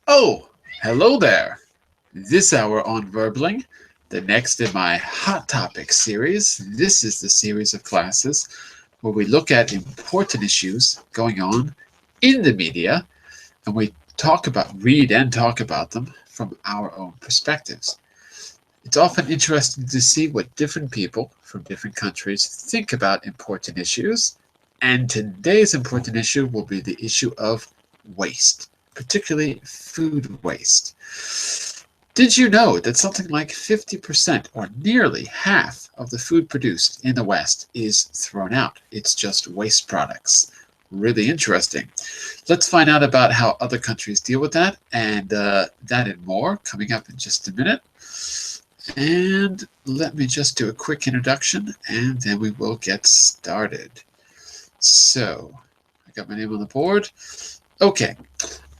Oh, hello there. This hour on Verbling, the next in my Hot Topics series. This is the series of classes where we look at important issues going on in the media and we read and talk about them from our own perspectives. It's often interesting to see what different people from different countries think about important issues, and today's important issue will be the issue of waste, particularly food waste. Did you know that something like 50% or nearly half of the food produced in the West is thrown out? It's just waste products. Really interesting. Let's find out about how other countries deal with that, and that and more coming up in just a minute. And let me just do a quick introduction, and then we will get started. So, I got my name on the board. Okay,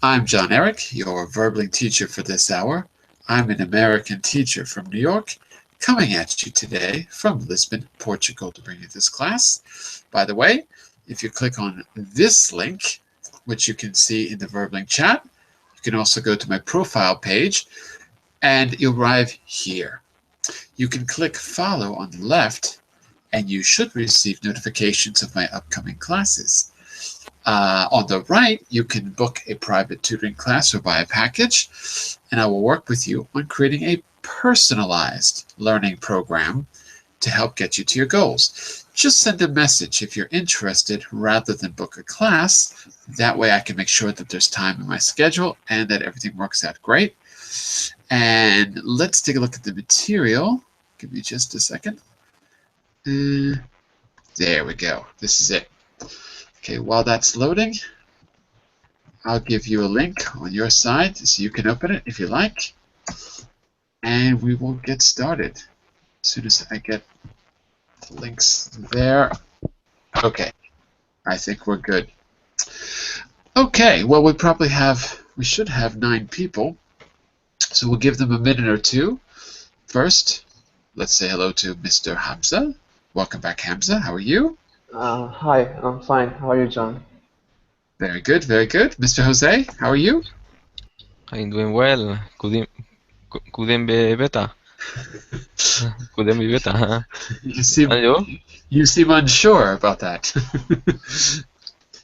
I'm John Eric, your Verbling teacher for this hour. I'm an American teacher from New York, coming at you today from Lisbon, Portugal, to bring you this class. By the way, if you click on this link, which you can see in the Verbling chat, you can also go to my profile page, and you'll arrive here. You can click follow on the left, and you should receive notifications of my upcoming classes. On the right, you can book a private tutoring class or buy a package, and I will work with you on creating a personalized learning program to help get you to your goals. Just send a message if you're interested rather than book a class. That way I can make sure that there's time in my schedule and that everything works out great. And let's take a look at the material. Give me just a second. There we go. This is it. Okay, while that's loading, I'll give you a link on your side so you can open it if you like. And we will get started as soon as I get the links there. Okay, I think we're good. Okay, well, we should have 9 people. So we'll give them a minute or two. First, let's say hello to Mr. Hamza. Welcome back, Hamza. How are you? Hi, I'm fine. How are you, John? Very good, very good. Mr. Jose, how are you? I'm doing well. Couldn't be better. Couldn't be better, huh? You seem unsure about that.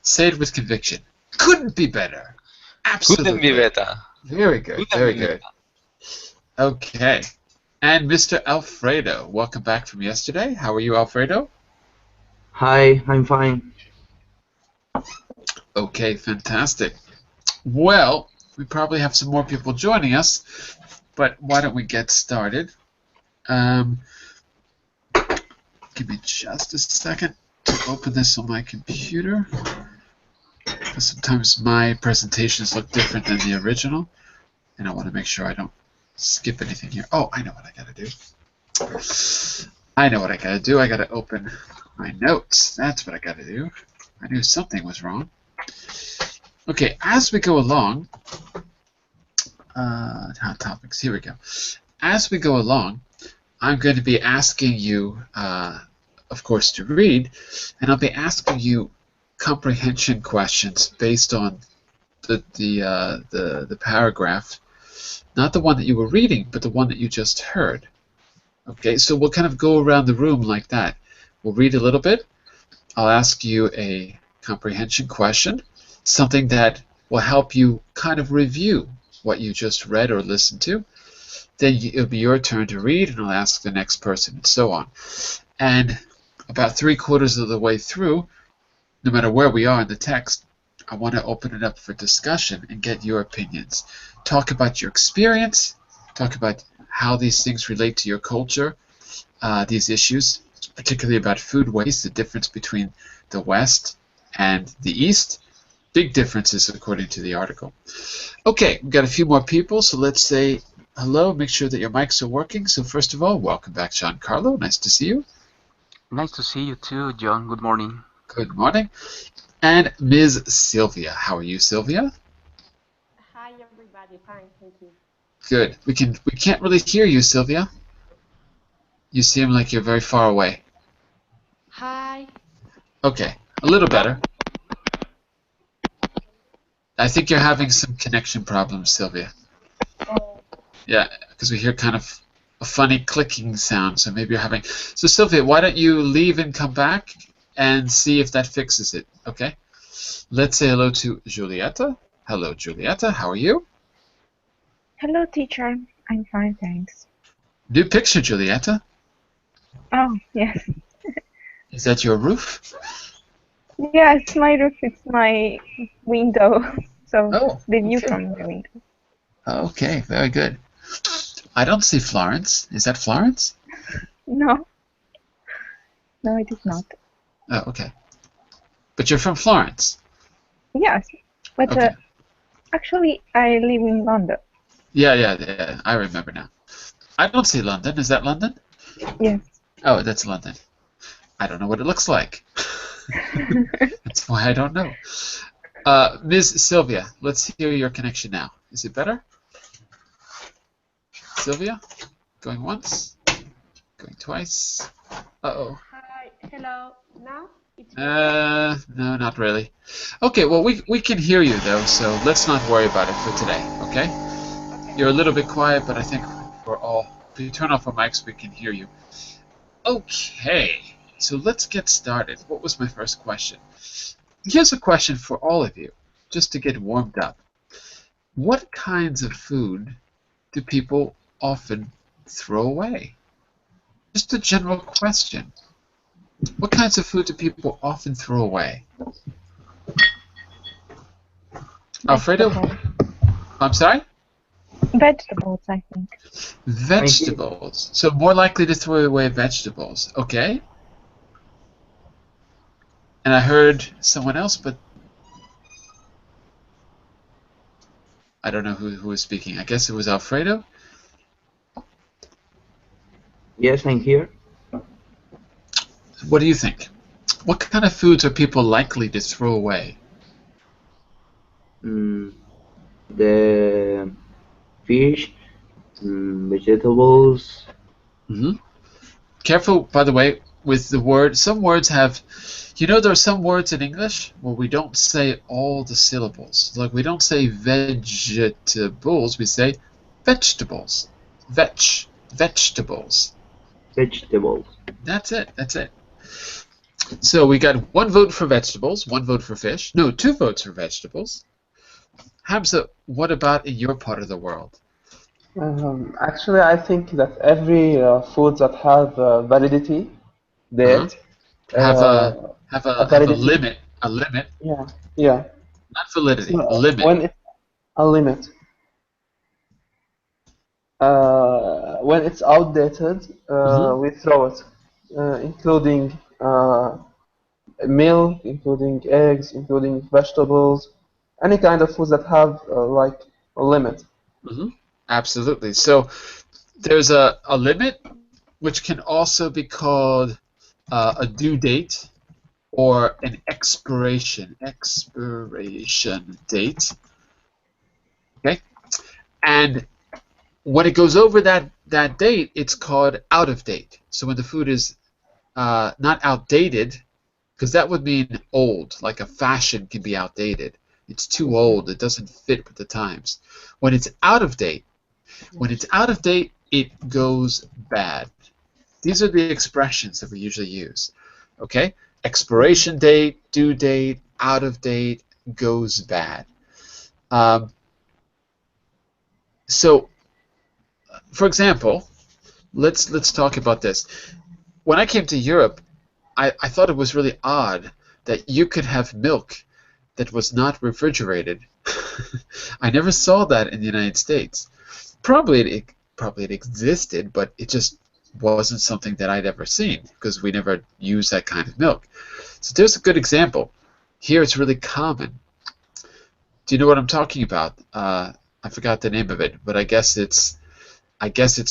Say it with conviction. Couldn't be better. Absolutely. Couldn't be better. Very good, very good. Okay. And Mr. Alfredo, welcome back from yesterday. How are you, Alfredo? Hi, I'm fine. Okay, fantastic. Well, we probably have some more people joining us, but why don't we get started? Give me just a second to open this on my computer. Because sometimes my presentations look different than the original, and I want to make sure I don't skip anything here. Oh, I know what I gotta do. I know what I gotta do. I gotta open my notes. That's what I gotta do. I knew something was wrong. Okay, as we go along, hot topics, here we go. As we go along, I'm going to be asking you, of course, to read, and I'll be asking you comprehension questions based on the paragraph, not the one that you were reading, but the one that you just heard. Okay, so we'll kind of go around the room like that. We'll read a little bit. I'll ask you a comprehension question, something that will help you kind of review what you just read or listened to. Then it'll be your turn to read, and I'll ask the next person, and so on. And about 3/4 of the way through, no matter where we are in the text, I want to open it up for discussion and get your opinions. Talk about your experience, talk about how these things relate to your culture, these issues, particularly about food waste, the difference between the West and the East. Big differences according to the article. Okay, we've got a few more people, so let's say hello, make sure that your mics are working. So first of all, welcome back, Giancarlo. Nice to see you. Nice to see you too, John. Good morning. Good morning. And Ms. Sylvia. How are you, Sylvia? Hi, everybody. Fine, thank you. Good. We can't really hear you, Sylvia. You seem like you're very far away. Hi. Okay, a little better. I think you're having some connection problems, Sylvia. Oh, Yeah, because we hear kind of a funny clicking sound, so maybe you're having... So Sylvia, why don't you leave and come back and see if that fixes it, okay? Let's say hello to Julieta. Hello, Julieta, how are you? Hello, teacher. I'm fine, thanks. New picture, Julieta. Oh, yes. Is that your roof? Yeah, it's my roof. It's my window. So Oh, the view okay. from the window. Okay, very good. I don't see Florence. Is that Florence? No. No, it is not. Oh, okay. But you're from Florence. Yes, but Okay. actually, I live in London. Yeah, I remember now. I don't see London. Is that London? Yes. Oh, that's London. I don't know what it looks like. That's why I don't know. Ms. Sylvia, let's hear your connection now. Is it better? Sylvia? Going once? Going twice? Uh-oh. hi, hello. Now it's No, not really. Okay, well, we can hear you, though, so let's not worry about it for today, okay? okay. You're a little bit quiet, but I think we're all... If you turn off our mics, we can hear you. Okay, so let's get started. What was my first question? Here's a question for all of you, just to get warmed up. What kinds of food do people often throw away? Just a general question. What kinds of food do people often throw away? Alfredo? Vegetables. I'm sorry? Vegetables, I think. Vegetables. So more likely to throw away vegetables. Okay. And I heard someone else, but I don't know who was speaking. I guess it was Alfredo. Yes, I'm here. What do you think? What kind of foods are people likely to throw away? The fish, vegetables. Careful, by the way, with the word. Some words have... You know, there are some words in English where we don't say all the syllables. Like, we don't say vegetables, we say vegetables. Vegetables. Vegetables. That's it. So we got 1 vote for vegetables, 1 vote for fish. No, 2 votes for vegetables. Hamza, what about in your part of the world? Actually, I think that every food that have validity date, Have a validity, limit. A limit, yeah. not validity. So, Limit. when it's a limit, when it's outdated, we throw it, including milk, including eggs, including vegetables, any kind of foods that have like a limit. Absolutely. So there's a limit, which can also be called a due date or an expiration date. Okay, and when it goes over that date, it's called out of date. So when the food is not outdated, because that would mean old, like a fashion can be outdated. It's too old. It doesn't fit with the times. When it's out of date, it goes bad. These are the expressions that we usually use. Okay? Expiration date, due date, out of date, goes bad. So, for example, let's talk about this. When I came to Europe, I thought it was really odd that you could have milk that was not refrigerated. I never saw that in the United States. Probably it existed, but it just wasn't something that I'd ever seen because we never used that kind of milk. So there's a good example. Here it's really common. Do you know what I'm talking about? I forgot the name of it, but I guess it's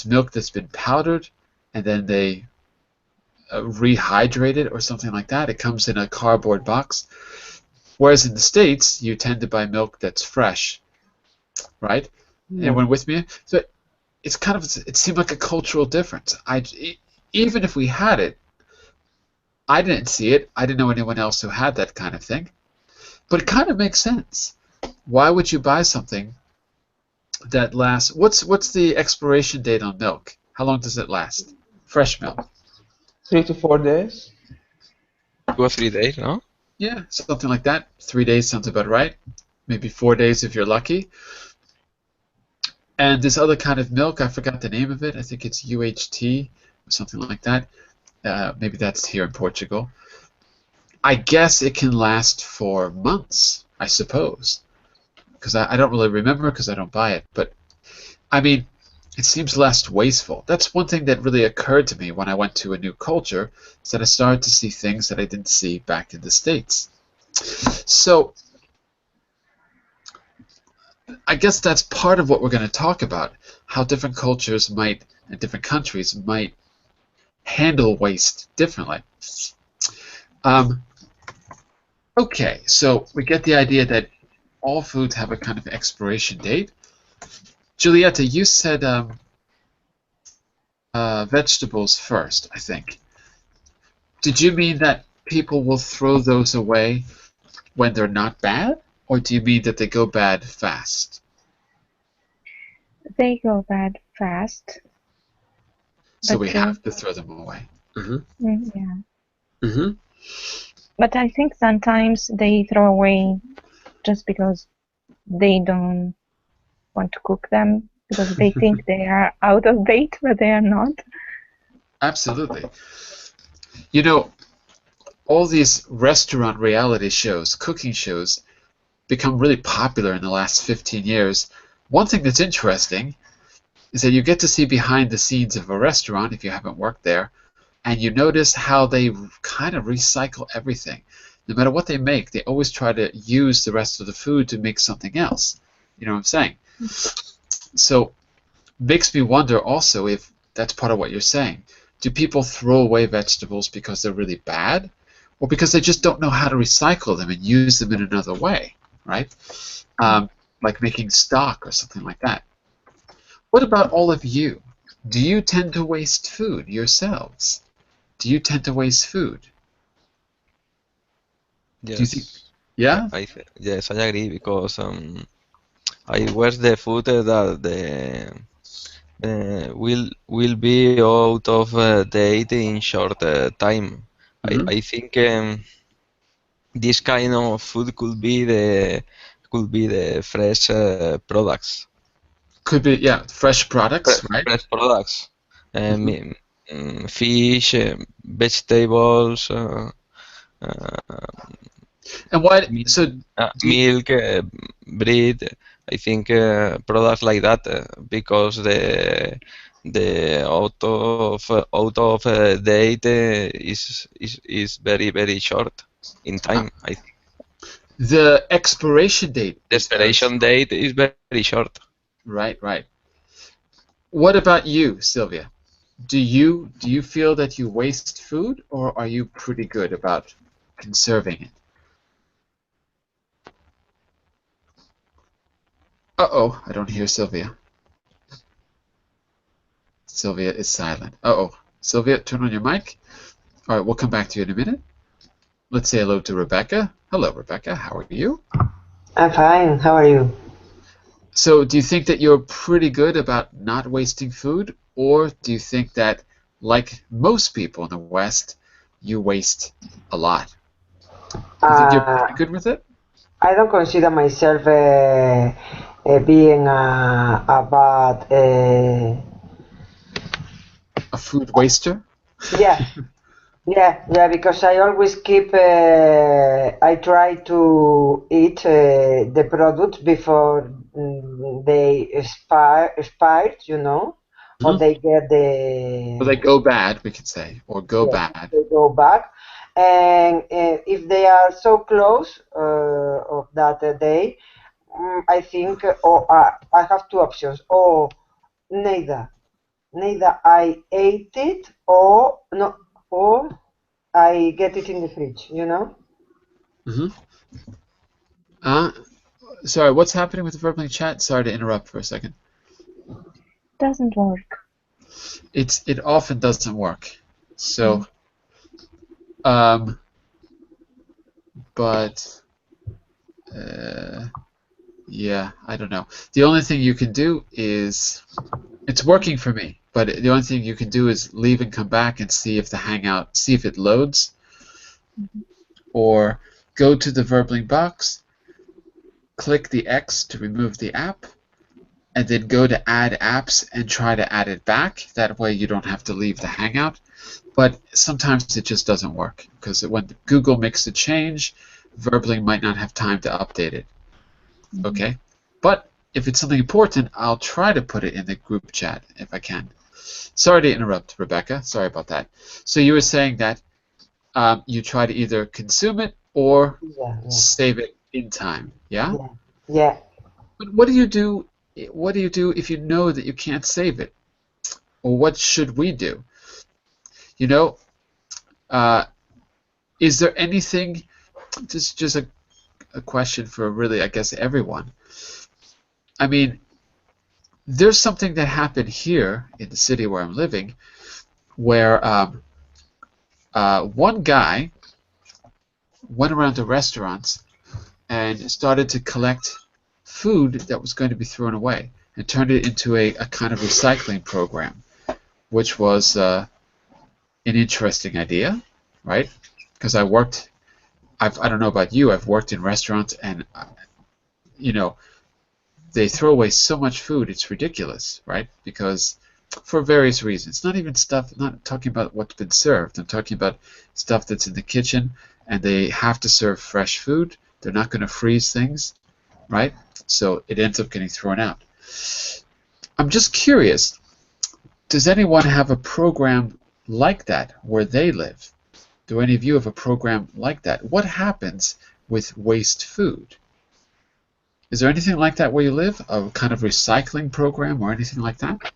milk that's been powdered and then they rehydrate it or something like that. It comes in a cardboard box. Whereas in the States, you tend to buy milk that's fresh, right? Anyone with me? So it's kind of, it seemed like a cultural difference. Even if we had it, I didn't see it. I didn't know anyone else who had that kind of thing. But it kind of makes sense. why would you buy something that lasts? What's the expiration date on milk? How long does it last? Fresh milk. 3 to 4 days. 2 or 3 days, no? Yeah, something like that. 3 days sounds about right. Maybe 4 days if you're lucky. And this other kind of milk, I forgot the name of it. I think it's UHT or something like that. Maybe that's here in Portugal. I guess it can last for months, I suppose. Because I don't really remember because I don't buy it. But, I mean, it seems less wasteful. That's one thing that really occurred to me when I went to a new culture, is that I started to see things that I didn't see back in the States. So, I guess that's part of what we're going to talk about, how different cultures might, and different countries might handle waste differently. Okay, so we get the idea that all foods have a kind of expiration date. Giulietta, you said vegetables first, I think. Did you mean that people will throw those away when they're not bad? Or do you mean that they go bad fast? They go bad fast. So But we have to throw them away. yeah. Mm-hmm. But I think sometimes they throw away just because they don't want to cook them, because they think they are out of date, but they are not. Absolutely. You know, all these restaurant reality shows, cooking shows, become really popular in the last 15 years. One thing that's interesting is that you get to see behind the scenes of a restaurant if you haven't worked there, and you notice how they kind of recycle everything. No matter what they make, they always try to use the rest of the food to make something else. You know what I'm saying? So, makes me wonder also if that's part of what you're saying. Do people throw away vegetables because they're really bad, or because they just don't know how to recycle them and use them in another way, right? Like making stock or something like that. What about all of you? Do you tend to waste food yourselves? Do you tend to waste food? Yes. Do you think? Yeah? Yes, I agree, because I waste the food that will be out of date in short time. Mhm. I think this kind of food could be the fresh products. Could be, yeah, fresh products, right? Fresh products, fish, vegetables, And why? milk, So, do you, milk, bread. I think products like that, because the out of date is very short in time. I think the expiration date the is very expiration date is very short. right, right. What about you, Sylvia? Do you feel that you waste food, or are you pretty good about conserving it? Uh-oh, I don't hear Sylvia. Sylvia is silent. Uh-oh. Sylvia, turn on your mic. All right, we'll come back to you in a minute. Let's say hello to Rebecca. Hello, Rebecca. How are you? I'm fine. How are you? So, do you think that you're pretty good about not wasting food, or do you think that, like most people in the West, you waste a lot? Do you think you're pretty good with it? I don't consider myself being a bad. A food waster? Yeah, yeah. Because I always keep. I try to eat the product before they expired, you know, or Mhm. they get the. Or they go bad, we could say, or go Yeah, bad. they go back, and if they are so close of that day, I think, I have two options, or neither I ate it, or no, or I get it in the fridge, you know. Mm-hmm. Sorry, what's happening with the Verbling chat? Sorry to interrupt for a second. Doesn't work. It often doesn't work. So, but Yeah, I don't know. The only thing you can do is, it's working for me, but the only thing you can do is leave and come back and see if the Hangout, see if it loads, or go to the Verbling box, click the X to remove the app, and then go to Add Apps and try to add it back. That way you don't have to leave the Hangout. But sometimes it just doesn't work, because when Google makes a change, Verbling might not have time to update it. Okay? But if it's something important, I'll try to put it in the group chat if I can. Sorry to interrupt, Rebecca. Sorry about that. So you were saying that you try to either consume it or Yeah, yeah, save it in time. Yeah? yeah. Yeah. But what do you do? What do you do if you know that you can't save it? Or what should we do? You know, is there anything? This is just a question for really, I guess, everyone. I mean, there's something that happened here in the city where I'm living, where one guy went around to restaurants and started to collect food that was going to be thrown away and turned it into a kind of recycling program, which was an interesting idea, right? Because I don't know about you, I've worked in restaurants, and you know, they throw away so much food, it's ridiculous, right? Because for various reasons, not even stuff, not talking about what's been served, I'm talking about stuff that's in the kitchen, and they have to serve fresh food. They're not going to freeze things, right? So it ends up getting thrown out. I'm just curious, does anyone have a program like that where they live? Do any of you have a program like that? What happens with waste food? Is there anything like that where you live? A kind of recycling program or anything like that?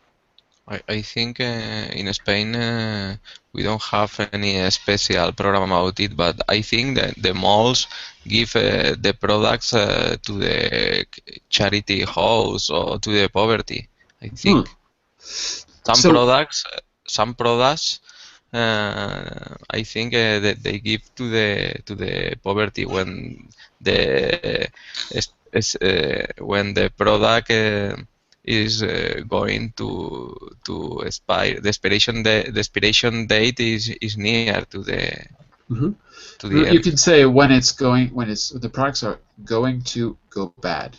I think in Spain we don't have any special program about it, but I think that the malls give the products to the charity house or to the poverty. I think some products I think that they give to the poverty when the product is going to expire. The expiration date is near to the to the You end. can say when the products are going to go bad.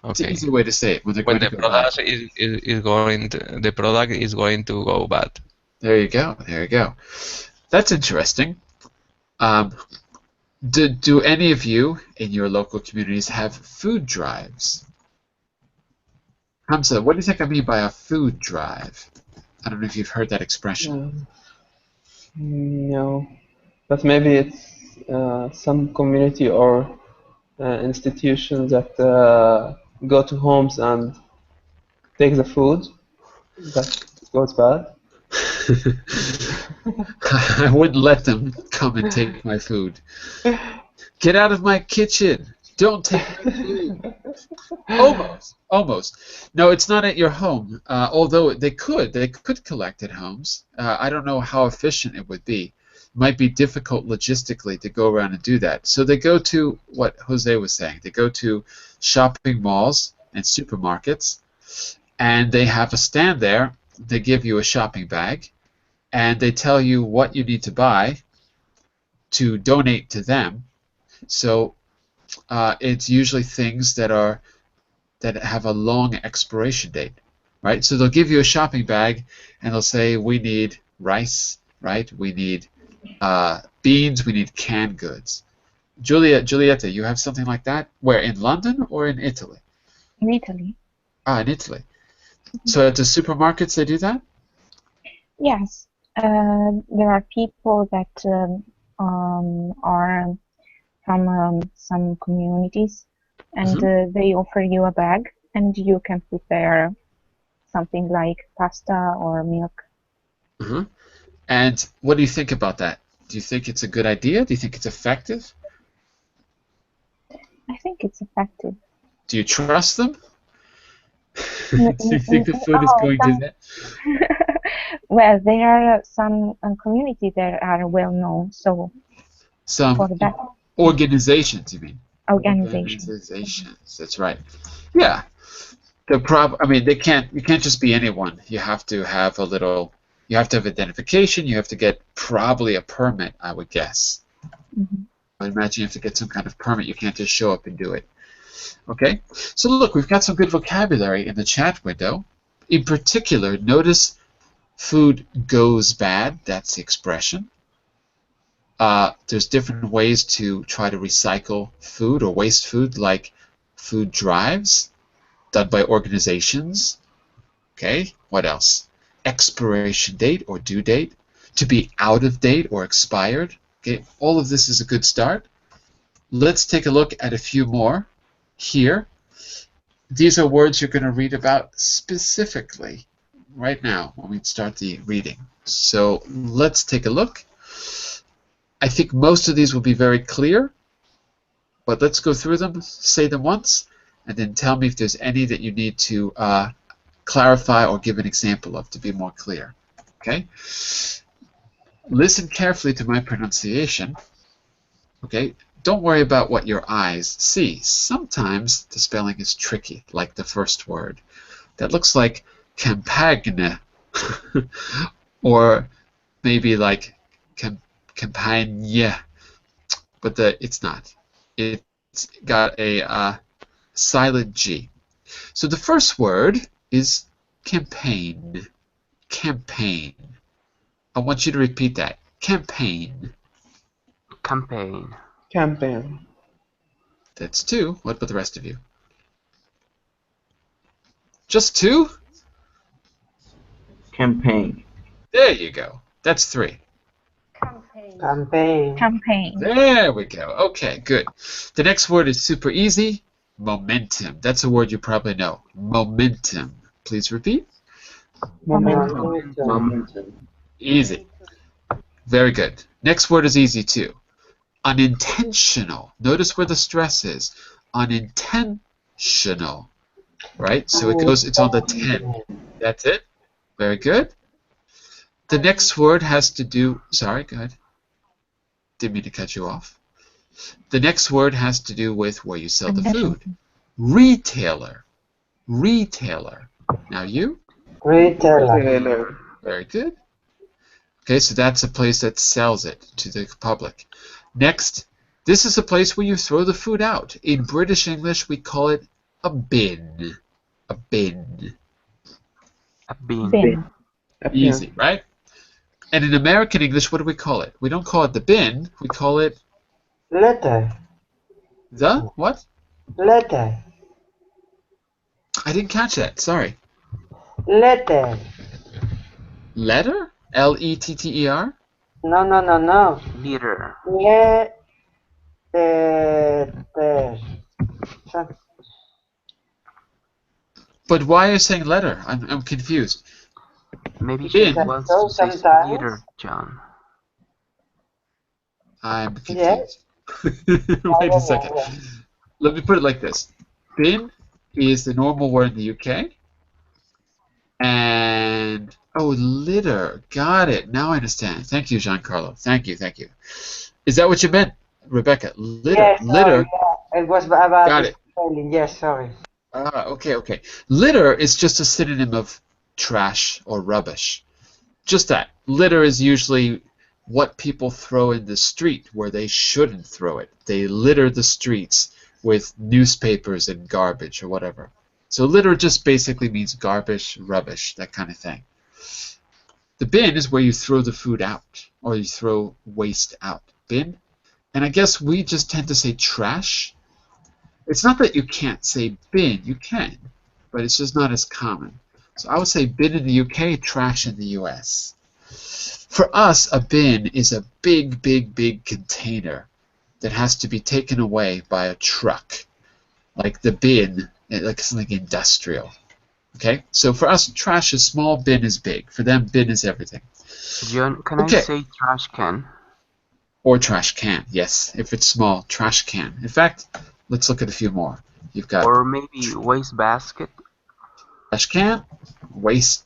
It's an Okay. easy way to say it. When they're When going the to go bad. product the product is going to go bad. There you go. There you go. That's interesting. Do any of you in your local communities have food drives? Hamza, what do you think I mean by a food drive? I don't know if you've heard that expression. No, but maybe it's some community or institutions that go to homes and take the food that goes bad. I wouldn't let them come and take my food. Get out of my kitchen! Don't take my food! Almost. No, it's not at your home. Although they could collect at homes. I don't know how efficient it would be. It might be difficult logistically to go around and do that. So they go to what Jose was saying. They go to shopping malls and supermarkets, and they have a stand there. They give you a shopping bag, and they tell you what you need to buy to donate to them. So it's usually things that have a long expiration date, right? So they'll give you a shopping bag, and they'll say, we need rice, right? We need beans, we need canned goods. Giulietta, you have something like that? Where, in London or in Italy? In Italy. Ah, in Italy. So at the supermarkets they do that? Yes. There are people that are from some communities, and they offer you a bag, and you can prepare something like pasta or milk. And what do you think about that? Do you think it's a good idea? Do you think it's effective? I think it's effective. Do you trust them? Do you think the food is going to that? Well, there are some communities that are well known, so Some for that. organizations, you mean? Organization. Organizations. That's right. Yeah. I mean, you can't just be anyone. You have to have you have to have identification. You have to get probably a permit, I would guess. Mhm. I imagine you have to get some kind of permit. You can't just show up and do it. Okay? So look, we've got some good vocabulary in the chat window. In particular, notice food goes bad. That's the expression. There's different ways to try to recycle food or waste food, like food drives done by organizations. Okay, what else? Expiration date or due date. To be out of date or expired. Okay, all of this is a good start. Let's take a look at a few more here. These are words you're going to read about specifically right now when we start the reading. So let's take a look. I think most of these will be very clear, but let's go through them, say them once, and then tell me if there's any that you need to clarify or give an example of to be more clear. Okay? Listen carefully to my pronunciation. Okay? Don't worry about what your eyes see. Sometimes the spelling is tricky, like the first word. That looks like campagne, or maybe like campagne, but it's not. It's got a silent G. So the first word is campaign. Campaign. I want you to repeat that. Campaign. Campaign. Campaign. That's two. What about the rest of you? Just two? Campaign. There you go. That's three. Campaign. Campaign. Campaign. There we go. Okay, good. The next word is super easy. Momentum. That's a word you probably know. Momentum. Please repeat. Momentum. Momentum. Easy. Very good. Next word is easy too. Unintentional. Notice where the stress is. Unintentional. Right? So it's on the 10. That's it. Very good. The next word has to do, sorry, go ahead. Didn't mean to cut you off. The next word has to do with where you sell the food. Retailer. Retailer. Now you? Retailer. Retailer. Very good. Okay, so that's a place that sells it to the public. Next, this is a place where you throw the food out. In British English, we call it a bin. A bin. A bin. Bin. Easy, right? And in American English, what do we call it? We don't call it the bin. We call it Letter. the what? Letter. I didn't catch that. Sorry. Letter. Letter? L-E-T-T-E-R? No. Liter. Letter. But why are you saying letter? I'm confused. Maybe Bin. she wants to say Sometimes. liter, John. I'm Yes. confused. Wait a second. Let me put it like this. Bin is the normal word in the UK. And, oh, litter. Got it. Now I understand. Thank you, Giancarlo. Thank you. Is that what you meant, Rebecca? Litter. Yes, Litter. It was about Got it. spelling. Yes, sorry. Okay. Litter is just a synonym of trash or rubbish. Just that. Litter is usually what people throw in the street where they shouldn't throw it. They litter the streets with newspapers and garbage or whatever. So litter just basically means garbage, rubbish, that kind of thing. The bin is where you throw the food out or you throw waste out. Bin. And I guess we just tend to say trash. It's not that you can't say bin, you can, but it's just not as common. So I would say bin in the UK, trash in the US. For us, a bin is a big container that has to be taken away by a truck. Like the bin, like something industrial. Okay? So for us, trash is small, bin is big. For them, bin is everything. John, can Okay. I say trash can? Or trash can, yes. If it's small, trash can. In fact, let's look at a few more. You've got Or maybe waste basket? trash can, waste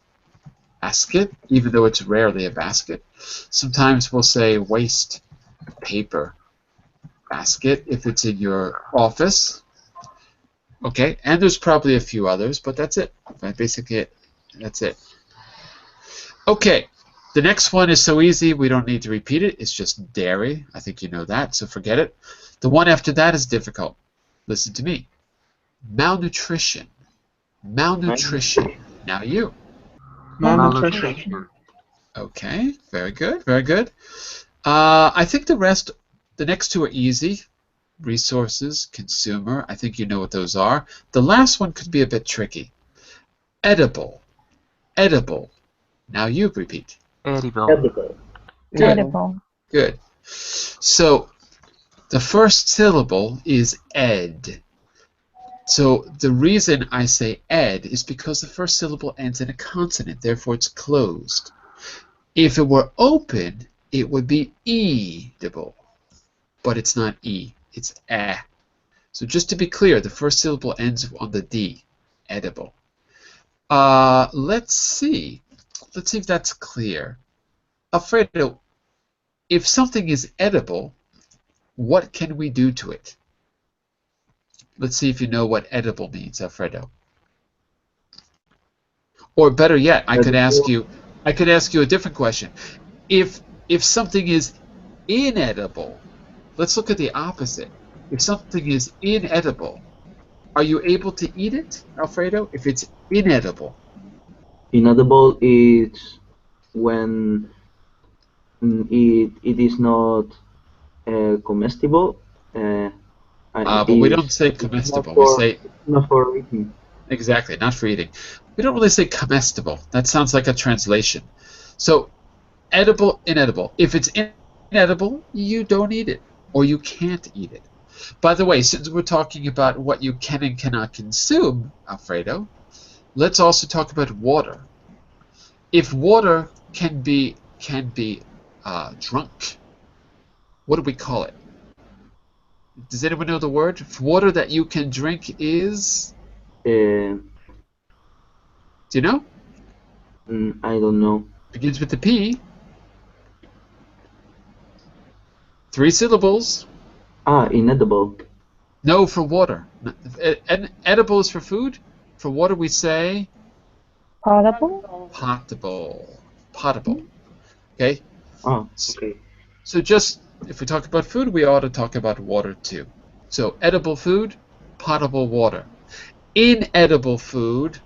basket, even though it's rarely a basket. Sometimes we'll say waste paper. basket if it's in your office. Okay, and there's probably a few others, but that's it. That's basically it. That's it. Okay, the next one is so easy we don't need to repeat it. It's just dairy. I think you know that, so forget it. The one after that is difficult. Listen to me. Malnutrition. Malnutrition. Now you. Malnutrition. Okay, very good, very good. I think the next two are easy. Resources, consumer, I think you know what those are. The last one could be a bit tricky. Edible. Edible. Now you repeat. Edible. Edible. Good. Edible. Good. So the first syllable is ed. So the reason I say ed is because the first syllable ends in a consonant, therefore it's closed. If it were open, it would be edible, but it's not e, it's eh. So just to be clear, the first syllable ends on the d, edible. Let's see if that's clear. Alfredo, if something is edible, what can we do to it? Let's see if you know what edible means, Alfredo. Or better yet, I could ask you a different question. If something is inedible, let's look at the opposite. If something is inedible, are you able to eat it, Alfredo? If it's inedible. Inedible is when it is not comestible. But we don't say comestible. We say not for eating. exactly, not for eating. We don't really say comestible. That sounds like a translation. So, edible, inedible. If it's inedible, you don't eat it, or you can't eat it. By the way, since we're talking about what you can and cannot consume, Alfredo, let's also talk about water. If water can be drunk, what do we call it? Does anyone know the word? If water that you can drink is? Do you know? I don't know. Begins with the P. 3 syllables. Inedible. No, for water. Edible is for food. For water we say? Potable? Potable. Potable. Okay? Okay. So just, if we talk about food, we ought to talk about water too. So edible food, potable water. Inedible food,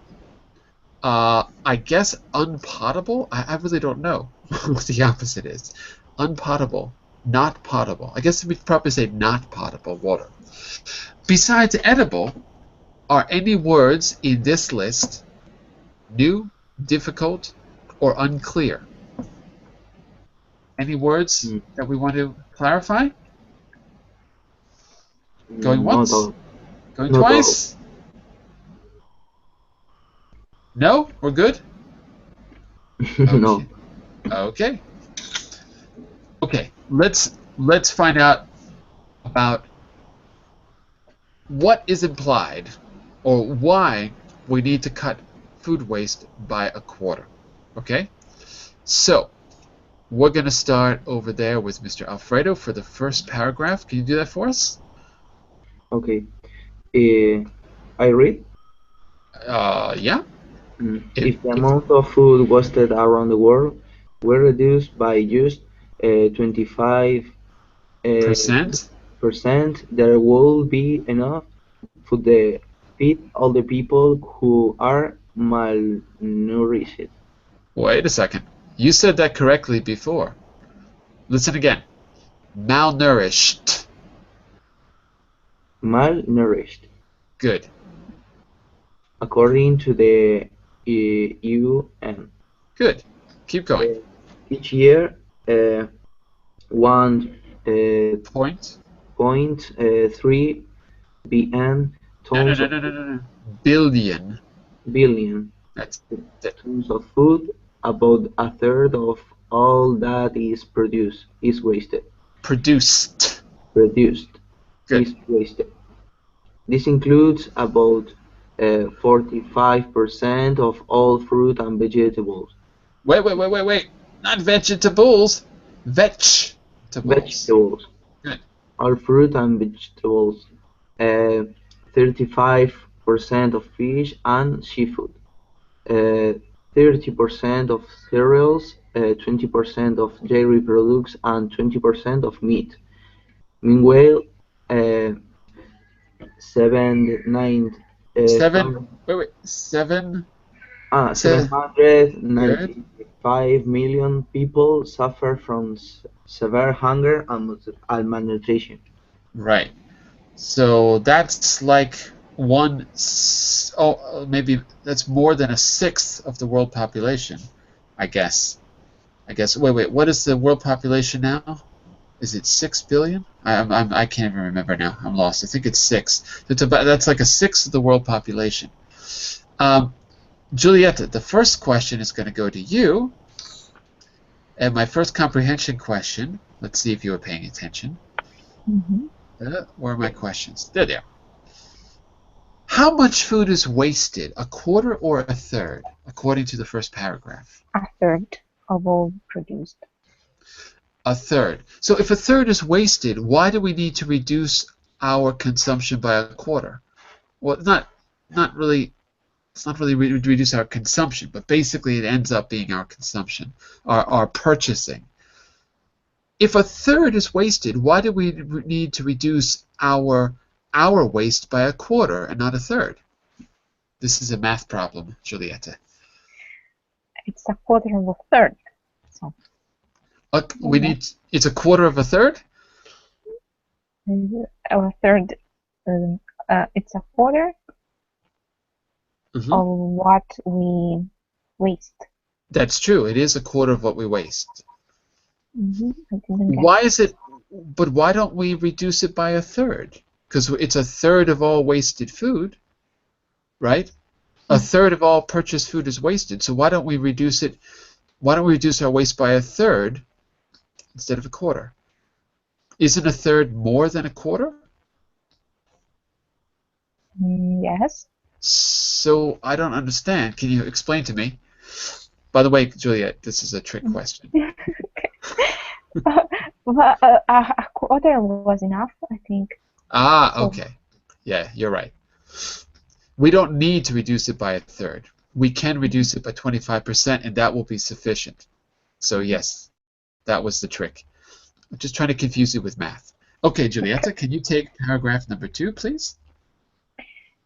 I guess unpotable? I really don't know what the opposite is. Unpotable, not potable. I guess we'd probably say not potable water. Besides edible, are any words in this list new, difficult, or unclear? Any words that we want to clarify? Going once? Going twice? No? We're good? No. Okay. Okay. Let's find out about what is implied or why we need to cut food waste by a quarter. Okay? So, we're going to start over there with Mr. Alfredo for the first paragraph. Can you do that for us? Okay. I read. Yeah. If the amount of food wasted around the world were reduced by just 25%, there will be enough food to feed all the people who are malnourished. Wait a second. You said that correctly before. Listen again. Malnourished. Malnourished. Good. According to the UN. Good. Keep going. Each year, 1.3 billion tons billion. That's it. tons of food. About a third of all that is produced is wasted. Produced. Good. Is wasted. This includes about 45% of all fruit and vegetables. Wait. Not vegetables. Vegetables. Vegetables. Good. all fruit and vegetables, 35% of fish and seafood, 30% of cereals, 20% of dairy products, and 20% of meat. Meanwhile, uh, seven nine Seven. Wait. Seven. Good. 795 million people suffer from severe hunger and malnutrition. Right. So that's like maybe that's more than a sixth of the world population, I guess. Wait. What is the world population now? Is it 6 billion? I can't even remember now. I'm lost. I think it's 6. That's like a sixth of the world population. Julieta, the first question is going to go to you. And my first comprehension question, let's see if you were paying attention. Where are my questions? There they are. How much food is wasted, a quarter or a third, according to the first paragraph? A third of all produced. A third. So if a third is wasted, why do we need to reduce our consumption by a quarter? Well, not really. It's not really reduce our consumption, but basically it ends up being our consumption, our purchasing. If a third is wasted, why do we need to reduce our waste by a quarter and not a third? This is a math problem, Julieta. It's a quarter of a third. So it's a quarter of a third? A third. It's a quarter of what we waste. That's true. It is a quarter of what we waste. Mm-hmm. Why is it? But why don't we reduce it by a third? Because it's a third of all wasted food, right? A third of all purchased food is wasted. So why don't we reduce it? Why don't we reduce our waste by a third instead of a quarter? Isn't a third more than a quarter? Yes. So I don't understand. Can you explain to me? By the way, Juliet, this is a trick question. Well, a quarter was enough, I think. Ah, okay. Yeah, you're right. We don't need to reduce it by a third. We can reduce it by 25%, and that will be sufficient. So yes, that was the trick. I'm just trying to confuse you with math. Okay, Julieta, can you take paragraph number 2, please?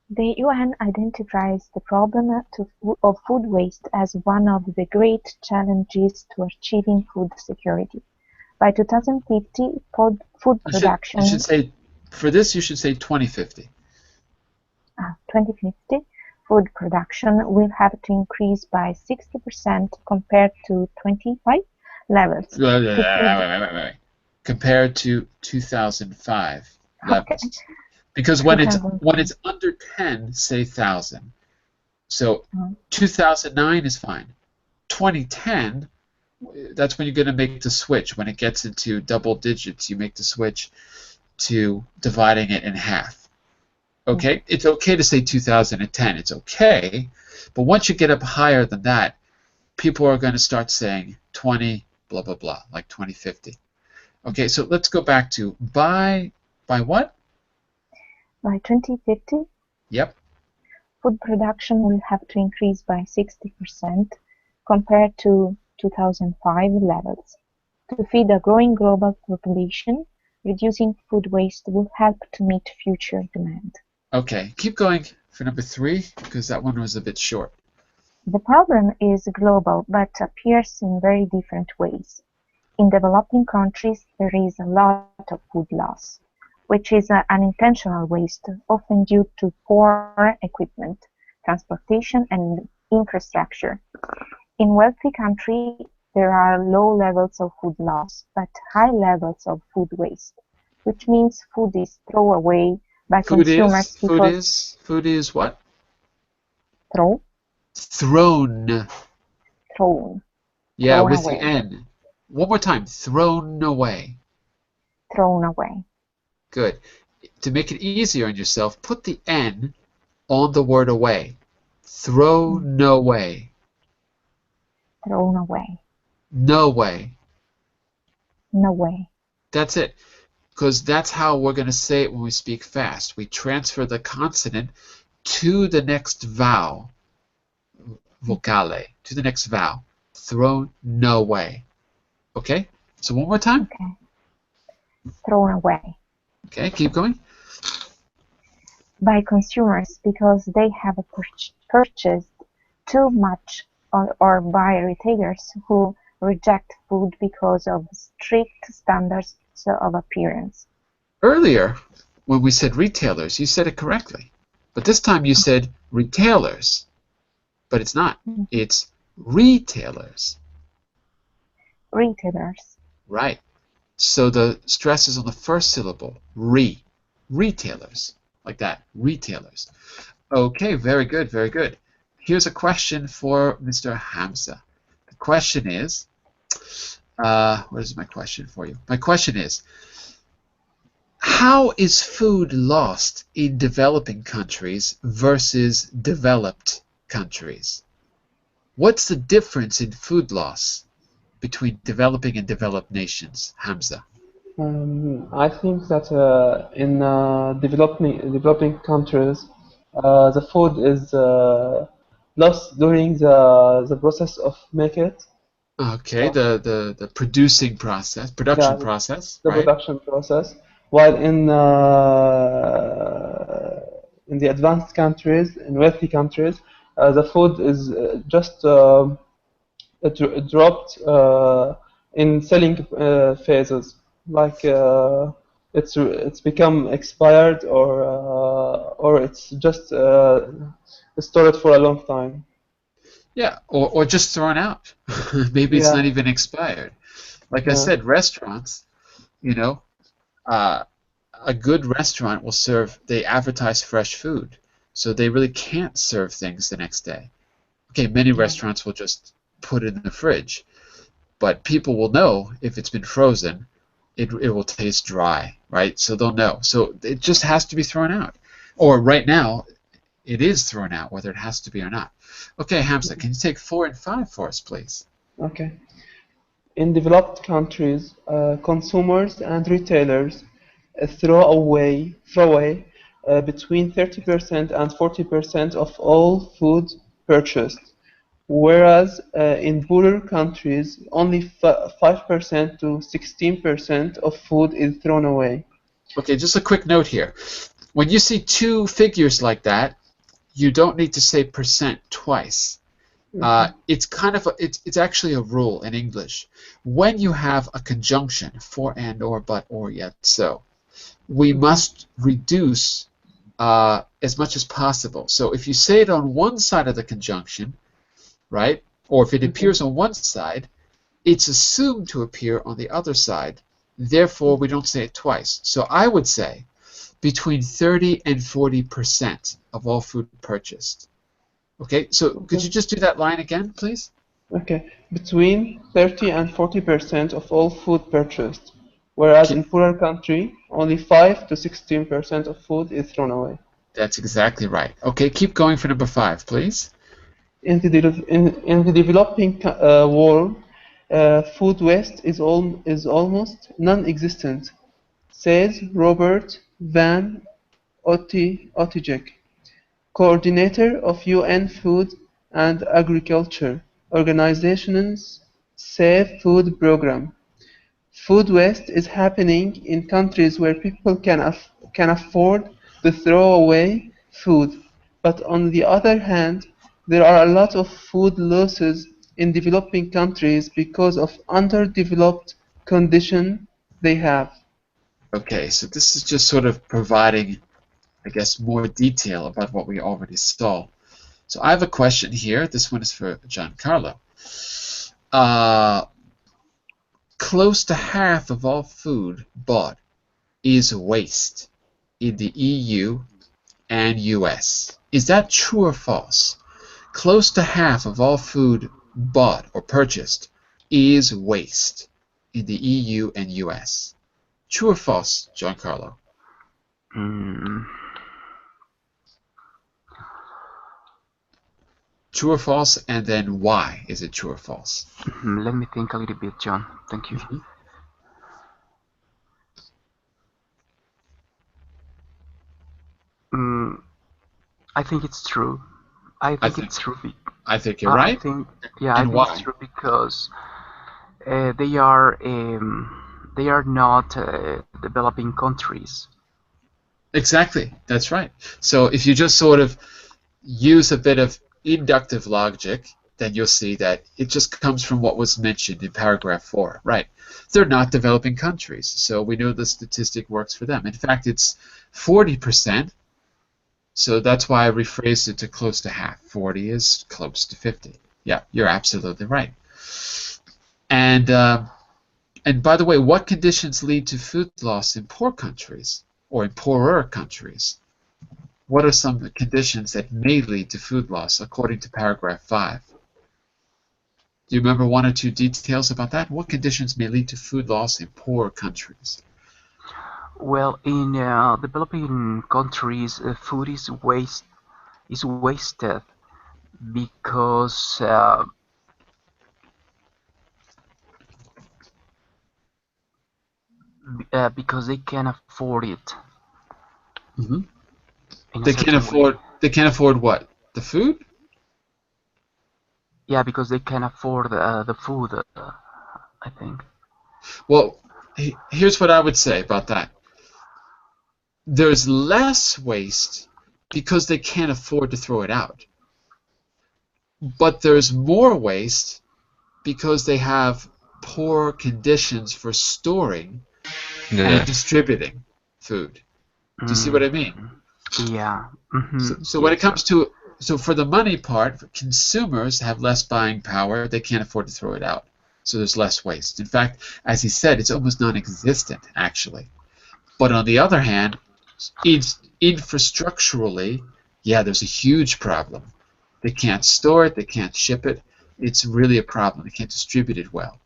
The UN identifies the problem of food waste as one of the great challenges to achieving food security. By 2050, food production... You should say, for this, you should say 2050. 2050, food production will have to increase by 60% compared to 25 levels. Wait. Compared to 2005 levels. Okay. Because when it's under 10, say 1,000. So 2009 is fine. 2010, that's when you're going to make the switch. When it gets into double digits, you make the switch to dividing it in half. Okay? It's okay to say 2010. It's okay. But once you get up higher than that, people are going to start saying 20, blah, blah, blah, like 2050. Okay, so let's go back to by what? By 2050, yep, food production will have to increase by 60% compared to 2005 levels. To feed a growing global population, reducing food waste will help to meet future demand. Okay, keep going for number 3, because that one was a bit short. The problem is global, but appears in very different ways. In developing countries, there is a lot of food loss, which is unintentional waste, often due to poor equipment, transportation, and infrastructure. In wealthy countries, there are low levels of food loss, but high levels of food waste, which means food is thrown away by consumers. Food is what? Thrown. Yeah, thrown with away. the N. One more time. Thrown away. Thrown away. Good. To make it easier on yourself, put the N on the word away. Thrown away. Thrown away. No way. No way. That's it. because that's how we're going to say it when we speak fast. We transfer the consonant to the next vowel, vocale, to the next vowel, thrown away. Okay? So one more time. Okay. Thrown away Okay, keep going. by consumers because they have purchased too much, or by retailers who reject food because of strict standards of appearance. Earlier, when we said retailers, you said it correctly. But this time you said retailers. But it's not. It's retailers. Retailers. Right. So the stress is on the first syllable, retailers, like that, retailers. Okay, very good, very good. Here's a question for Mr. Hamza. The question is, what is my question for you? My question is, how is food lost in developing countries versus developed countries? What's the difference in food loss between developing and developed nations, Hamza? I think that in developing countries, the food is lost during the process of make it. Okay, the producing process, production process, the right? production process. While in the advanced countries, in wealthy countries, the food is just dropped in selling phases, like it's become expired, or it's just stored for a long time. Yeah, or just thrown out. Maybe it's not even expired. Like I said, restaurants, you know, a good restaurant will serve, they advertise fresh food, so they really can't serve things the next day. Okay, many restaurants will just put it in the fridge, but people will know if it's been frozen, it will taste dry, right? So they'll know. So it just has to be thrown out. Or right now, it is thrown out, whether it has to be or not. Okay, Hamza, can you take 4 and 5 for us, please? Okay. In developed countries, consumers and retailers throw away between 30% and 40% of all food purchased, whereas in poorer countries, only 5% to 16% of food is thrown away. Okay, just a quick note here. When you see two figures like that, you don't need to say percent twice. It's kind of it's actually a rule in English. When you have a conjunction, for, and, or, but, or, yet, so, we must reduce as much as possible. So if you say it on one side of the conjunction, right, or if it appears on one side, it's assumed to appear on the other side. Therefore, we don't say it twice. So I would say between 30 and 40% of all food purchased. Okay, so could you just do that line again, please? Okay, between 30 and 40% of all food purchased, whereas in poorer country, only 5 to 16% of food is thrown away. That's exactly right. Okay, keep going for number 5, please. In the developing world, food waste is almost non-existent, says Robert Van Ottigek, coordinator of UN Food and Agriculture Organization's Safe Food Program. Food waste is happening in countries where people can afford to throw away food, but on the other hand, there are a lot of food losses in developing countries because of underdeveloped conditions they have. Okay, so this is just sort of providing, I guess, more detail about what we already saw. So I have a question here. This one is for Giancarlo. Close to half of all food bought is waste in the EU and US. Is that true or false? Close to half of all food bought or purchased is waste in the EU and US. True or false, Giancarlo? True or false, and then why is it true or false? Let me think a little bit, John. Thank you. I think it's true. I think think it's true. I think you're I right. think, yeah, I And think it's why? true because they are not developing countries. Exactly. That's right. So if you just sort of use a bit of inductive logic, then you'll see that it just comes from what was mentioned in paragraph 4. Right. They're not developing countries, so we know the statistic works for them. In fact, it's 40%, so that's why I rephrased it to close to half. 40 is close to 50. Yeah, you're absolutely right. And by the way, what conditions lead to food loss in poor countries or in poorer countries? What are some conditions that may lead to food loss according to paragraph 5? Do you remember one or two details about that? What conditions may lead to food loss in poor countries? Well, in developing countries, food is wasted because because they can afford it Hmm. in a They can't certain way. afford. They can't afford what? The food? Yeah, because they can afford the food. I think. Well, here's what I would say about that. There's less waste because they can't afford to throw it out. But there's more waste because they have poor conditions for storing and Yeah. distributing food. Do you see what I mean? Yeah. So when it Yes, sir. comes to, so for the money part, consumers have less buying power. They can't afford to throw it out. So there's less waste. In fact, as he said, it's almost non-existent, actually. But on the other hand, infrastructurally, yeah, there's a huge problem. They can't store it. They can't ship it. It's really a problem. They can't distribute it well.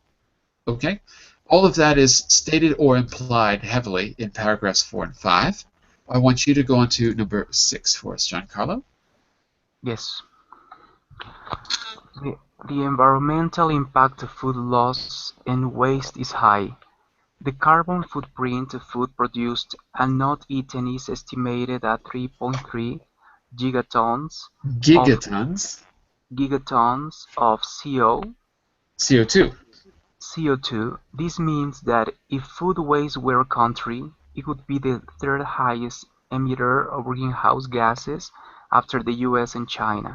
Okay? All of that is stated or implied heavily in paragraphs 4 and 5. I want you to go on to number 6 for us, Giancarlo. Yes. The, the environmental impact of food loss and waste is high. The carbon footprint of food produced and not eaten is estimated at 3.3 gigatons of Gigatons. CO2. CO2. This means that if food waste were a country, it would be the third highest emitter of greenhouse gases after the US and China.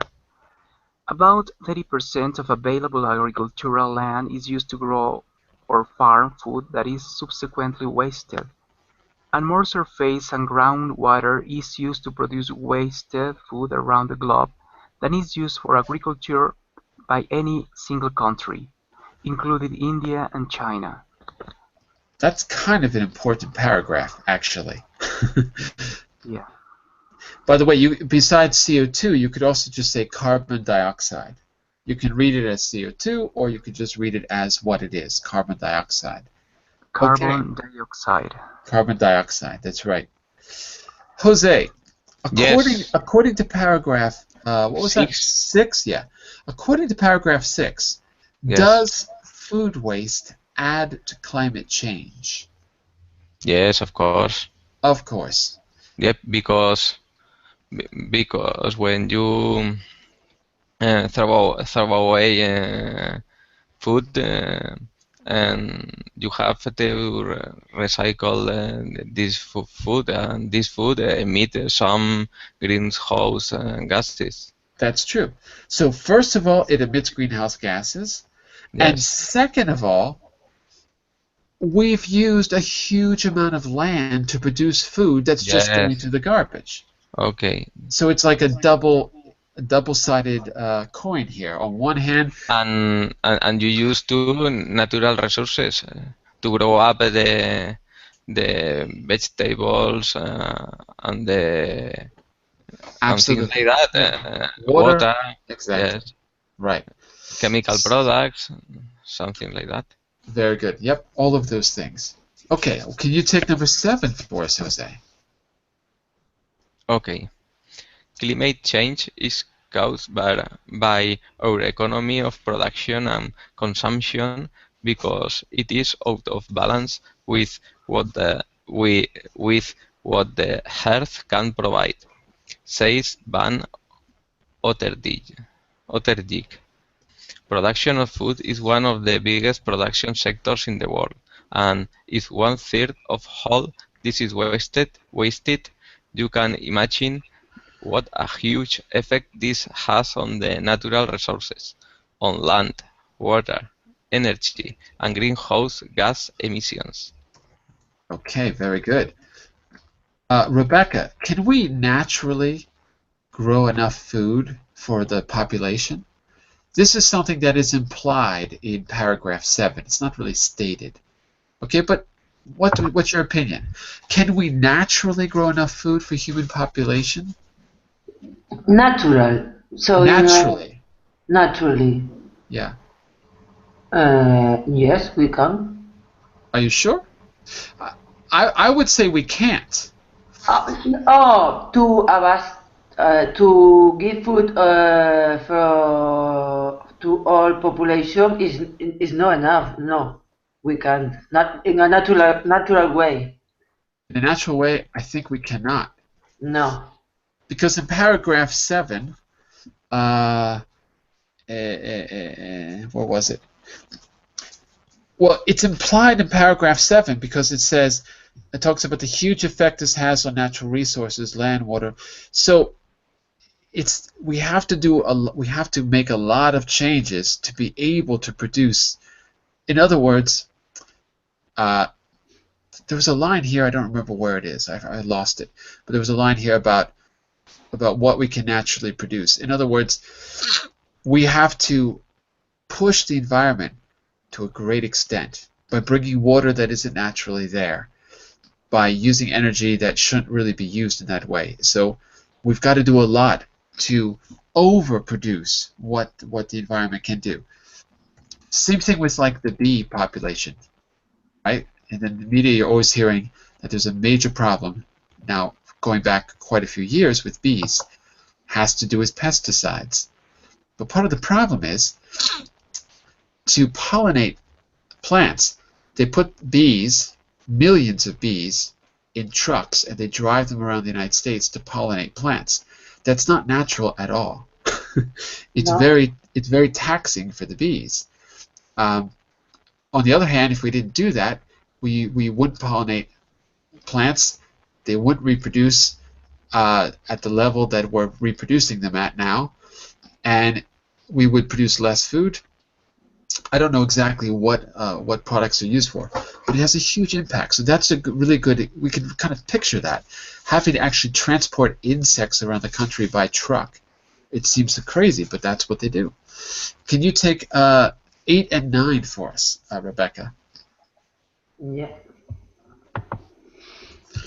About 30% of available agricultural land is used to grow or farm food that is subsequently wasted, and more surface and groundwater is used to produce wasted food around the globe than is used for agriculture by any single country, including India and China. That's kind of an important paragraph, actually. Yeah. By the way, besides CO2, you could also just say carbon dioxide. You can read it as CO2, or you could just read it as what it is, carbon dioxide. Carbon dioxide. Carbon dioxide, that's right. Jose, Yes. according to paragraph, what was that? 6. 6? Yeah. According to paragraph 6, Yes. does food waste add to climate change? Yes, of course. Of course. Yep, because when you throw away food and you have to recycle this food, and this food emit some greenhouse gases. That's true. So first of all, it emits greenhouse gases. And Yes. second of all, we've used a huge amount of land to produce food that's just going Yes. to the garbage. Okay. So it's like a double-sided coin here. On one hand, And you use two natural resources to grow up the vegetables and the and things absolutely. like that. Water. Water. Exactly. Yes. Right. Chemical products, something like that. Very good. Yep, all of those things. Okay, can you take number 7 for us, Jose? Okay. Climate change is caused by our economy of production and consumption because it is out of balance with what the earth can provide. says Van Otterdyk. Production of food is one of the biggest production sectors in the world, and if 1/3 of all this is wasted, you can imagine what a huge effect this has on the natural resources, on land, water, energy, and greenhouse gas emissions. Okay, very good. Rebecca, can we naturally grow enough food for the population? This is something that is implied in paragraph 7. It's not really stated. Okay, but what's your opinion? Can we naturally grow enough food for human population? Natural. So Naturally. Naturally. Yeah. Yes, we can. Are you sure? I would say we can't. To give food to all population is not enough. No, we can't. Not in a natural way. In a natural way, I think we cannot. No. Because in paragraph 7, what was it? Well, it's implied in paragraph 7 because it talks about the huge effect this has on natural resources, land, water. So we have to make a lot of changes to be able to produce. In other words, there was a line here, I don't remember where it is. I lost it. But there was a line here about what we can naturally produce. In other words, we have to push the environment to a great extent by bringing water that isn't naturally there, by using energy that shouldn't really be used in that way. So we've got to do a lot to overproduce what the environment can do. Same thing with like the bee population, right? And in the media you're always hearing that there's a major problem now going back quite a few years with bees, has to do with pesticides. But part of the problem is to pollinate plants. They put bees, millions of bees, in trucks and they drive them around the United States to pollinate plants. That's not natural at all. It's very taxing for the bees. On the other hand, if we didn't do that, we wouldn't pollinate plants. They wouldn't reproduce at the level that we're reproducing them at now, and we would produce less food. I don't know exactly what products are used for, but it has a huge impact. So that's really good. We can kind of picture that, having to actually transport insects around the country by truck. It seems so crazy, but that's what they do. Can you take 8 and 9 for us, Rebecca? Yeah.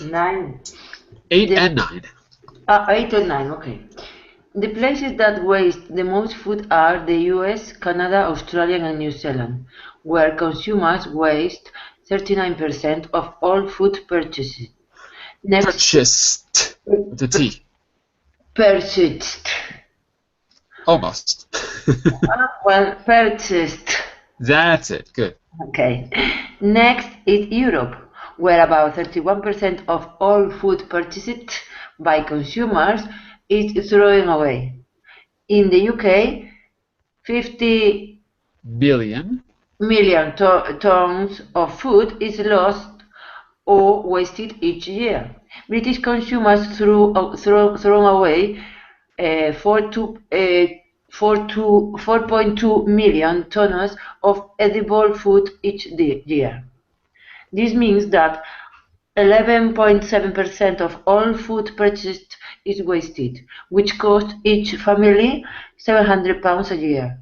9. 8 and 9. 8 and 9. Okay. The places that waste the most food are the US, Canada, Australia, and New Zealand, where consumers waste 39% of all food purchases. Purchased. With a T. Purchased. Almost. Well, purchased. That's it. Good. Okay. Next is Europe, where about 31% of all food purchased by consumers is thrown away. In the UK, 50 million tons of food is lost or wasted each year. British consumers throw away 4.2 million tons of edible food each year. This means that 11.7% of all food purchased is wasted, which costs each family £700 a year.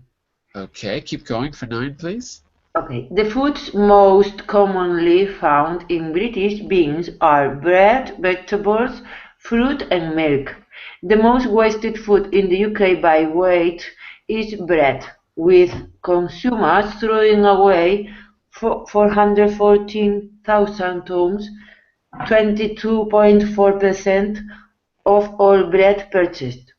Okay, keep going for 9, please. Okay, the foods most commonly found in British bins are bread, vegetables, fruit, and milk. The most wasted food in the UK by weight is bread, with consumers throwing away 414,000 tons, 22.4% of all bread purchased.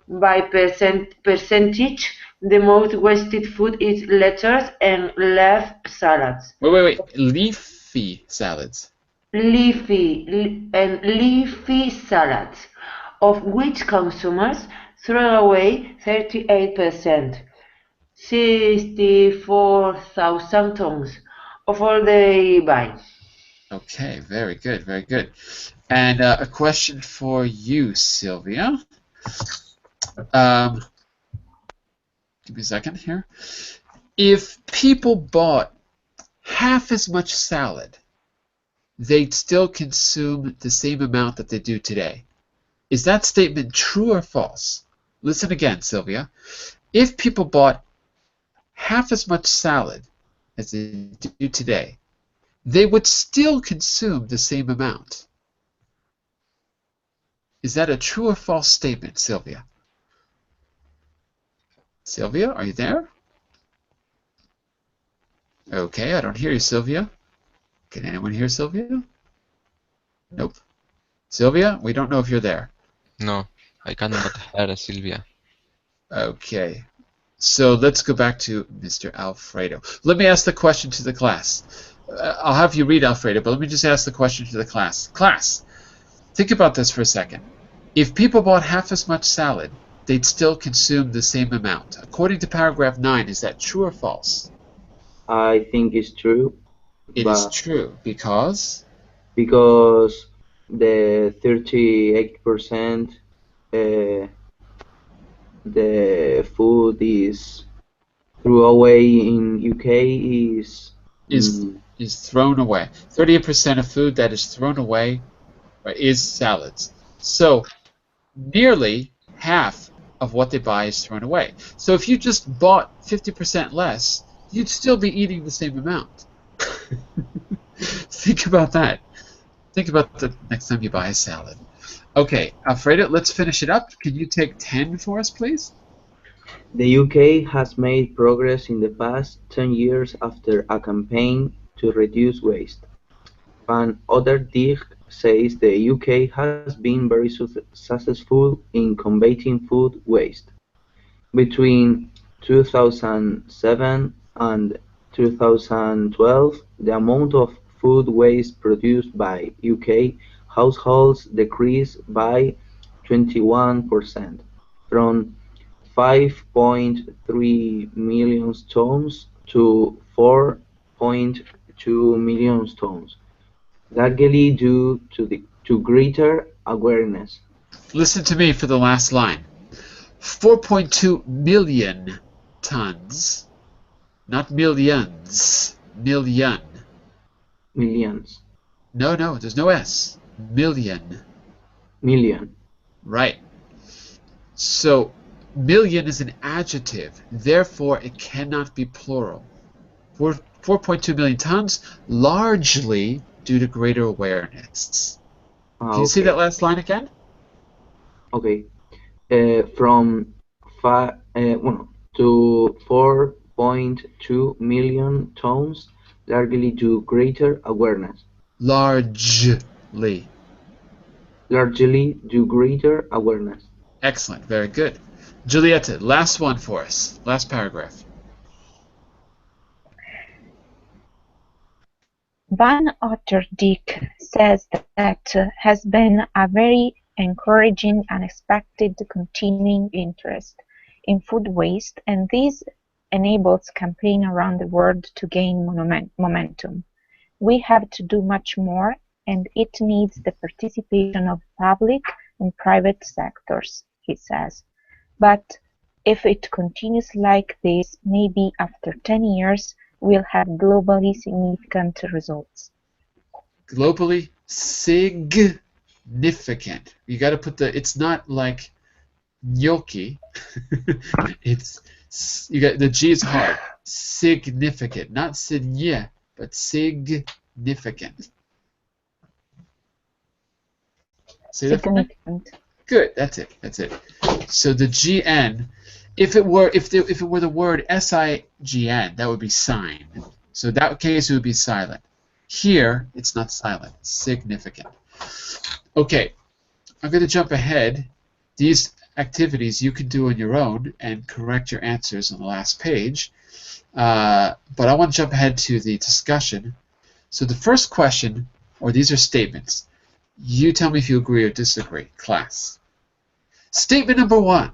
By percentage, the most wasted food is lettuce and leaf salads. Wait. Leafy salads. Leafy salads. of which consumers throw away 38%, 64,000 tons of all they buy. Okay, very good, very good. And a question for you, Sylvia. Give me a second here. If people bought half as much salad, they'd still consume the same amount that they do today. Is that statement true or false? Listen again, Sylvia. If people bought half as much salad as they do today, they would still consume the same amount. Is that a true or false statement, Sylvia? Sylvia, are you there? Okay, I don't hear you, Sylvia. Can anyone hear Sylvia? Nope. Sylvia, we don't know if you're there. No, I cannot hear Sylvia. Okay. So let's go back to Mr. Alfredo. Let me ask the question to the class. I'll have you read, Alfredo, but let me just ask the question to the class. Class, think about this for a second. If people bought half as much salad, they'd still consume the same amount. According to paragraph 9, is that true or false? I think it's true. It is true because the 38% the food is thrown away in UK is thrown away. 38% of food that is thrown away is salads. So nearly half of what they buy is thrown away. So if you just bought 50% less, you'd still be eating the same amount. Think about that. Think about the next time you buy a salad. Okay, Alfredo, let's finish it up. Can you take 10 for us, please? The UK has made progress in the past 10 years after a campaign to reduce waste. Van Ouderdijk says the UK has been very successful in combating food waste. Between 2007 and 2012, the amount of food waste produced by UK households decreased by 21%, from 5.3 million tons to 4.2 million tons, largely due to greater awareness. Listen to me for the last line. 4.2 million tons, not millions, million. Millions. No, there's no S. Million. Million. Right. So, million is an adjective, therefore it cannot be plural. 4.2 million tons, largely due to greater awareness. Can you see that last line again? Okay. From 5 to 4.2 million tons, largely due to greater awareness. Largely. Largely due to greater awareness. Excellent. Very good. Julieta, last one for us. Last paragraph. Van Ouderdijk says that has been a very encouraging and expected continuing interest in food waste, and this enables campaign around the world to gain momentum. We have to do much more, and it needs the participation of public and private sectors, he says. But if it continues like this, maybe after 10 years, we'll have globally significant results. Globally significant. You got to put it's not like gnocchi. You got the G is hard. Significant, not signe, but significant. Say that for me. Good. That's it. So the GN, if it were the word SIGN, that would be sign. So in that case it would be silent. Here it's not silent. Significant. Okay, I'm going to jump ahead. These activities you can do on your own and correct your answers on the last page. But I want to jump ahead to the discussion. So the first question, or these are statements. You tell me if you agree or disagree, class. Statement number 1.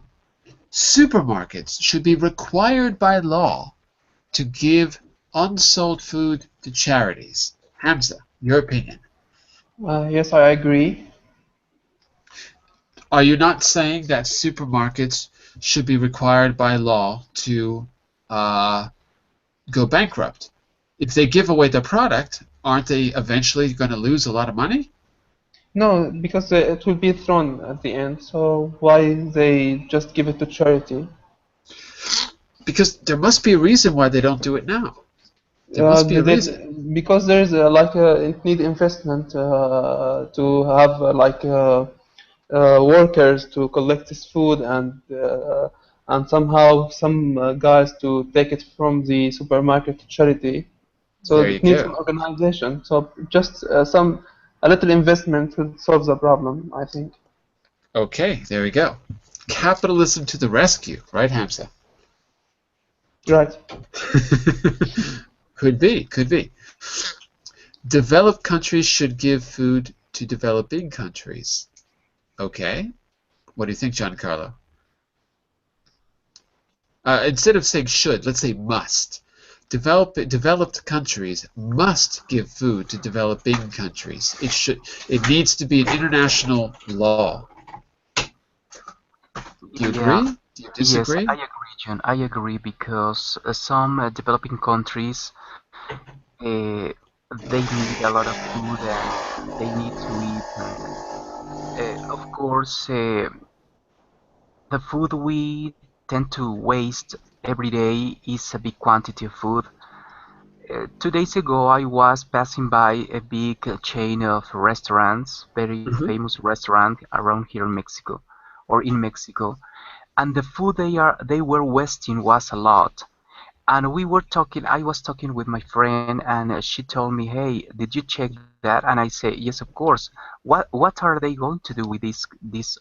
Supermarkets should be required by law to give unsold food to charities. Hamza, your opinion. Yes, I agree. Are you not saying that supermarkets should be required by law to go bankrupt? If they give away their product, aren't they eventually going to lose a lot of money? No, because it will be thrown at the end. So why they just give it to charity? Because there must be a reason why they don't do it now. There must be a reason. Because there's it need investment to have workers to collect this food and somehow some guys to take it from the supermarket to charity. So There you it needs go. an organization. So just a little investment would solve the problem, I think. Okay, there we go. Capitalism to the rescue, right, Hamza? Right. Could be, could be. Developed countries should give food to developing countries. Okay. What do you think, Giancarlo? Instead of saying should, let's say must. Developed countries must give food to developing countries. It needs to be an international law. Do you agree? Do you disagree? Yes, I agree, John. I agree because some developing countries they need a lot of food and they need to eat. And, of course, the food we tend to waste every day is a big quantity of food. 2 days ago, I was passing by a big chain of restaurants, very famous restaurant around here in Mexico, or in Mexico, and the food they were wasting was a lot. And we were talking. I was talking with my friend, and she told me, "Hey, did you check that?" And I say, "Yes, of course. What are they going to do with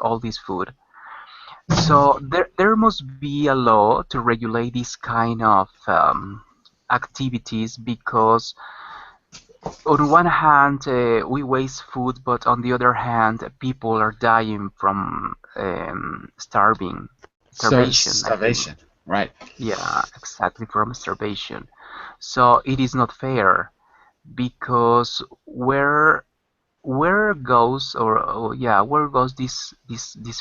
all this food?" So there must be a law to regulate this kind of activities because on one hand we waste food, but on the other hand people are dying from starvation. I think. Starvation, right. Yeah, exactly, from starvation. So it is not fair because where goes where goes this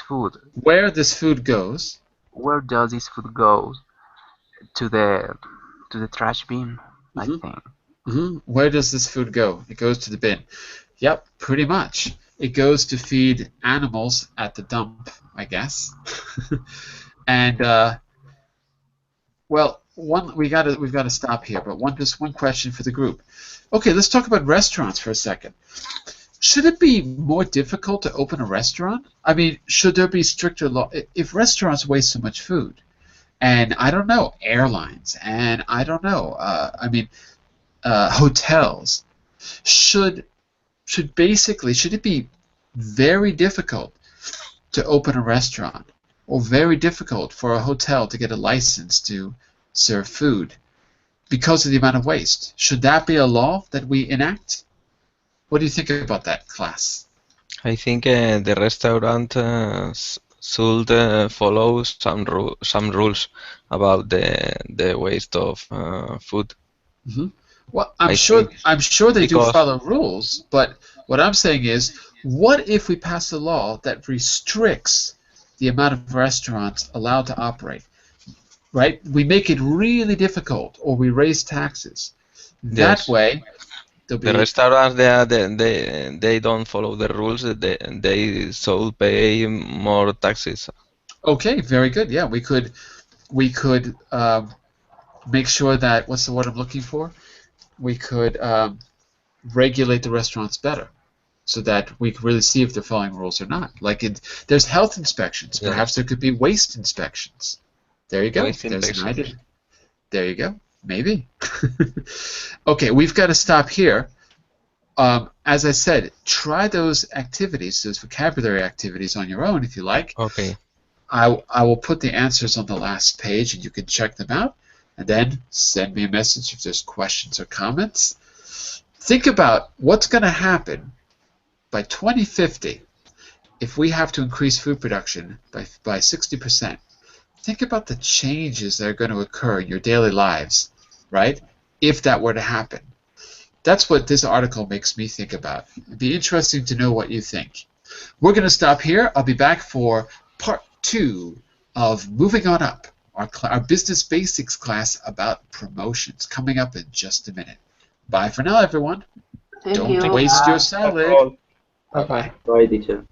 food? Where this food goes, Where does this food go? To the trash bin, I think. Where does this food go? It goes to the bin. Yep, pretty much. It goes to feed animals at the dump, I guess. And well, we've got to stop here. But just one question for the group. Okay, let's talk about restaurants for a second. Should it be more difficult to open a restaurant? I mean, should there be stricter law? If restaurants waste so much food, and I don't know, airlines, and I don't know, hotels, should it be very difficult to open a restaurant, or very difficult for a hotel to get a license to serve food because of the amount of waste? Should that be a law that we enact? What do you think about that, class? I think the restaurant should follow some rules about the waste of food. Well, I'm sure they do follow rules, but what I'm saying is, what if we pass a law that restricts the amount of restaurants allowed to operate? Right? We make it really difficult, or we raise taxes. That way, the restaurants they don't follow the rules. They should pay more taxes. Okay, very good. Yeah, we could make sure that, what's the word I'm looking for? We could regulate the restaurants better, so that we can really see if they're following rules or not. There's health inspections. Yeah. Perhaps there could be waste inspections. There you go. Waste There's an inspections. idea. There you go. Maybe. Okay, we've got to stop here. As I said, try those activities, those vocabulary activities on your own if you like. Okay. I will put the answers on the last page and you can check them out. And then send me a message if there's questions or comments. Think about what's going to happen by 2050 if we have to increase food production by 60%, think about the changes that are going to occur in your daily lives, right? If that were to happen. That's what this article makes me think about. It'd be interesting to know what you think. We're going to stop here. I'll be back for part 2 of Moving On Up, our business basics class about promotions, coming up in just a minute. Bye for now, everyone. Thank Don't you. waste your salad. Bye bye. Bye, teacher.